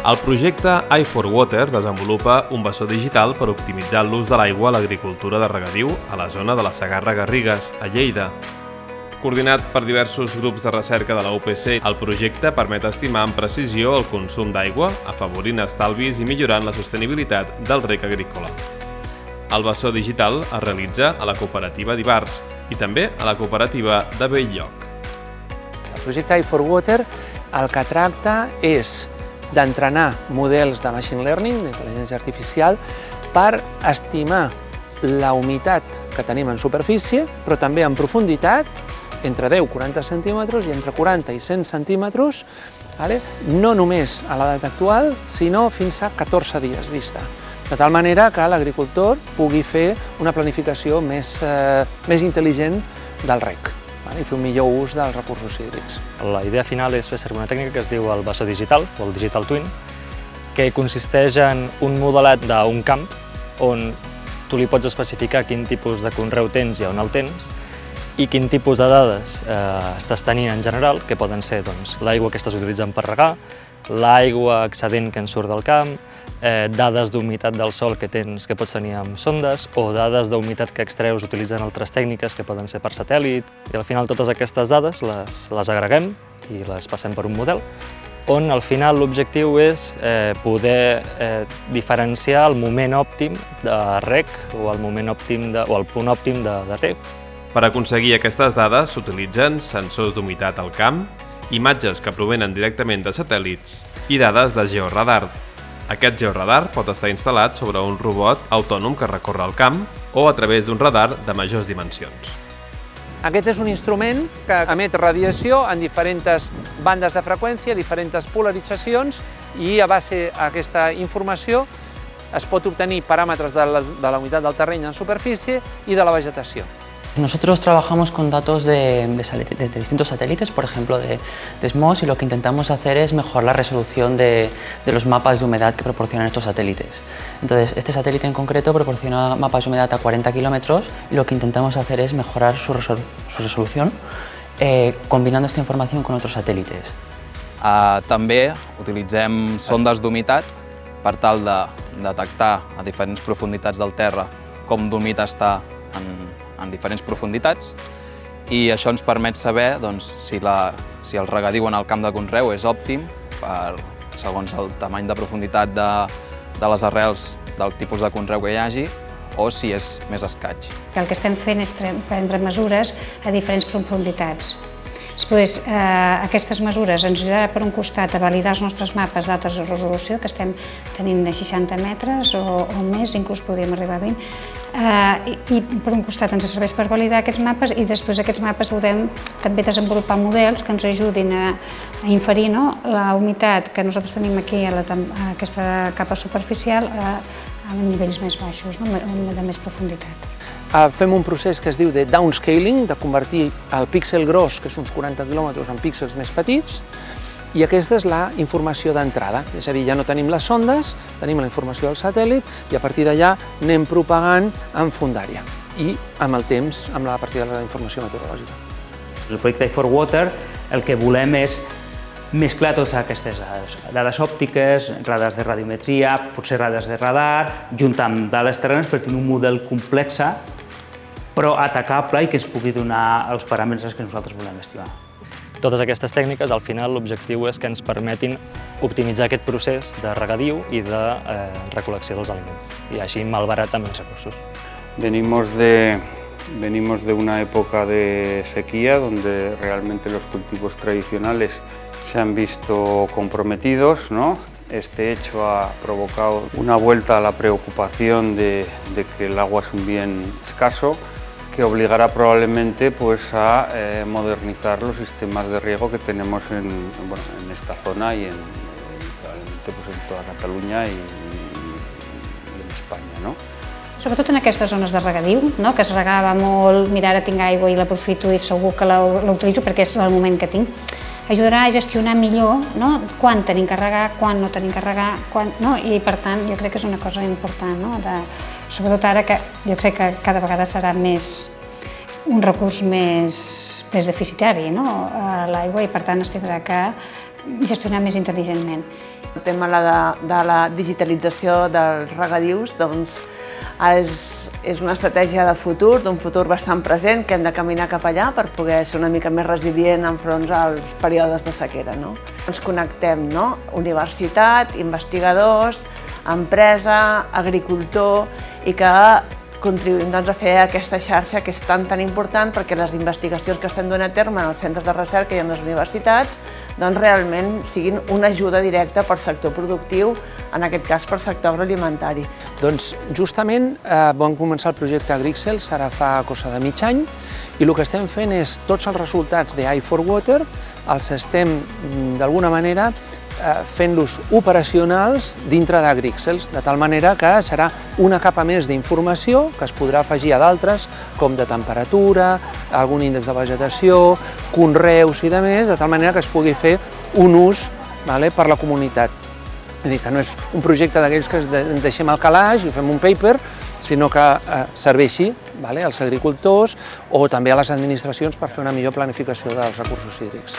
El projecte i4Water desenvolupa un bessó digital per optimitzar l'ús de l'aigua a l'agricultura de regadiu a la zona de la Segarra-Garrigues, a Lleida. Coordinat per diversos grups de recerca de la UPC, el projecte permet estimar amb precisió el consum d'aigua, afavorint estalvis i millorant la sostenibilitat del reg agrícola. El bessó digital es realitza a la cooperativa d'Ivars i també a la cooperativa de Bell-lloc. El projecte i4Water el que tracta és d'entrenar models de machine learning, d'intel·ligència artificial, per estimar la humitat que tenim en superfície, però també en profunditat, entre 10-40 centímetres i entre 40 i 100 centímetres, no només a l'edat actual, sinó fins a 14 dies vista. De tal manera que l'agricultor pugui fer una planificació més intel·ligent del reg i fer un millor ús dels recursos hídrics. La idea final és fer servir una tècnica que es diu el bessó digital, o el Digital Twin, que consisteix en un modelat d'un camp on tu li pots especificar quin tipus de conreu tens i on el tens i quin tipus de dades estàs tenint en general, que poden ser l'aigua que estàs utilitzant per regar, l'aigua excedent que en surt del camp, dades d'humitat del sòl que pots tenir amb sondes o dades d'humitat que extreus utilitzant altres tècniques que poden ser per satèl·lit. I al final totes aquestes dades les agreguem i les passem per un model on al final l'objectiu és poder diferenciar el moment òptim de reg o el punt òptim de reg. Per aconseguir aquestes dades s'utilitzen sensors d'humitat al camp, imatges que provenen directament de satèl·lits i dades de georadar. Aquest georadar pot estar instal·lat sobre un robot autònom que recorre el camp o a través d'un radar de majors dimensions. Aquest és un instrument que emet radiació en diferents bandes de freqüència, diferents polaritzacions, i a base d'aquesta informació es pot obtenir paràmetres de la humitat del terreny en superfície i de la vegetació. Nosotros trabajamos con datos de distintos satélites, por ejemplo de SMOS, y lo que intentamos hacer es mejorar la resolución de los mapas de humedad que proporcionan estos satélites. Entonces, este satélite en concreto proporciona mapas de humedad a 40 kilómetros y lo que intentamos hacer es mejorar su resolución combinando esta información con otros satélites. També utilitzem sondes d'humitat per tal de detectar a diferents profunditats del terra com d'humit està en diferents profunditats, i això ens permet saber si el regadiu en el camp de conreu és òptim segons el tamany de profunditat de les arrels del tipus de conreu que hi hagi o si és més escaig. El que estem fent és prendre mesures a diferents profunditats. Després, aquestes mesures ens ajudaran per un costat a validar els nostres mapes d'alta resolució, que estem tenint a 60 metres o més, inclús podríem arribar a 20, i per un costat ens serveix per validar aquests mapes i després aquests mapes podem també desenvolupar models que ens ajudin a inferir la humitat que nosaltres tenim aquí a aquesta capa superficial a nivells més baixos, de més profunditat. Fem un procés que es diu de downscaling, de convertir el píxel gros, que és uns 40 quilòmetres, en píxels més petits, i aquesta és la informació d'entrada. És a dir, ja no tenim les sondes, tenim la informació del satèl·lit i a partir d'allà anem propagant en fondària i amb el temps, a partir de la informació meteorològica. El projecte i4Water el que volem és mesclar totes aquestes dades òptiques, dades de radiometria, potser dades de radar, juntar amb dades terrenes per tenir un model complex però atacable i que ens pugui donar els paràmetres que nosaltres volem estimar. Totes aquestes tècniques, al final, l'objectiu és que ens permetin optimitzar aquest procés de regadiu i de recol·lecció dels aliments i així malbaratar menys recursos. Venimos de una época de sequía donde realmente los cultivos tradicionales se han visto comprometidos, ¿no? Este hecho ha provocado una vuelta a la preocupación de que el agua es un bien escaso, que obligará probablemente a modernizar los sistemas de riego que tenemos en esta zona y probablemente en toda Catalunya i en Espanya, ¿no? Sobretot en aquestes zones de regadiu, que es regava molt, mira, ara tinc aigua i l'aprofito i segur que l'utilitzo perquè és el moment que tinc. Ajudarà a gestionar millor quan tenim que regar, quan no tenim que regar, i per tant jo crec que és una cosa important, sobretot ara que jo crec que cada vegada serà un recurs més és deficitari, l'aigua, i per tant es tindrà que gestionar més intel·ligentment. El tema de la digitalització dels regadius és una estratègia de futur, d'un futur bastant present, que hem de caminar cap allà per poder ser una mica més resilient enfront als períodes de sequera. Ens connectem, universitat, investigadors, empresa, agricultor, i que contribuïm a fer aquesta xarxa que és tan important perquè les investigacions que estem duent a terme en els centres de recerca i en les universitats realment siguin una ajuda directa per sector productiu, en aquest cas per sector agroalimentari. Doncs justament vam començar el projecte AgriXcels ara fa cosa de mig any, i el que estem fent és tots els resultats de i4Water els estem d'alguna manera fent-los operacionals dintre d'AgriXcels, de tal manera que serà una capa més d'informació que es podrà afegir a d'altres, com de temperatura, algun índex de vegetació, conreus i demés, de tal manera que es pugui fer un ús per la comunitat. És a dir, que no és un projecte d'aquells que deixem al calaix i fem un paper, sinó que serveixi als agricultors o també a les administracions per fer una millor planificació dels recursos hídrics.